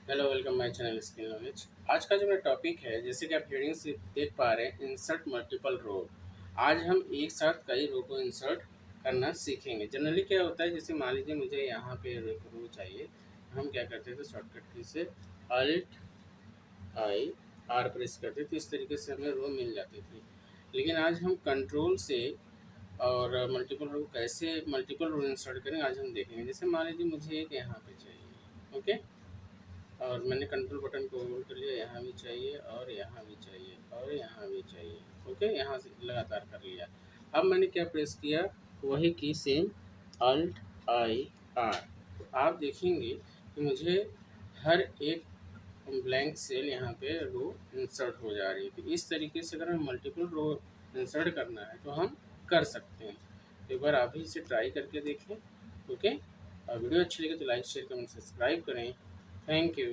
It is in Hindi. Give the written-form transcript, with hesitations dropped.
Hello, welcome my channel skill knowledge. आज का जो मेरा टॉपिक है, जैसे कि आप हेडिंग से देख पा रहे हैं, इंसर्ट मल्टीपल रो। आज हम एक साथ कई रो को इंसर्ट करना सीखेंगे। जनरली क्या होता है, जैसे मान लीजिए मुझे यहाँ पे एक रो चाहिए, हम क्या करते थे, शॉर्टकट की से अल्ट आई आर प्रेस करते थे, इस तरीके से हमें रो मिल जाती थी। लेकिन आज हम कंट्रोल से और मल्टीपल रो कैसे मल्टीपल रो इंसर्ट करें, आज हम देखेंगे। जैसे मान लीजिए मुझे एक यहाँ पे चाहिए, ओके, और मैंने कंट्रोल बटन को होल्ड कर लिया, यहाँ भी चाहिए और यहाँ भी चाहिए और यहाँ भी चाहिए। ओके, यहाँ से लगातार कर लिया। अब मैंने क्या प्रेस किया, वही की सेम, अल्ट आई आर। तो आप देखेंगे कि मुझे हर एक ब्लैंक सेल यहाँ पे रो इंसर्ट हो जा रही है। तो इस तरीके से अगर हमें मल्टीपल रो इंसर्ट करना है तो हम कर सकते हैं। एक बार आप भी इसे ट्राई करके देखें। ओके, और वीडियो अच्छी लगे तो लाइक शेयर कमेंट सब्सक्राइब करें। Thank you.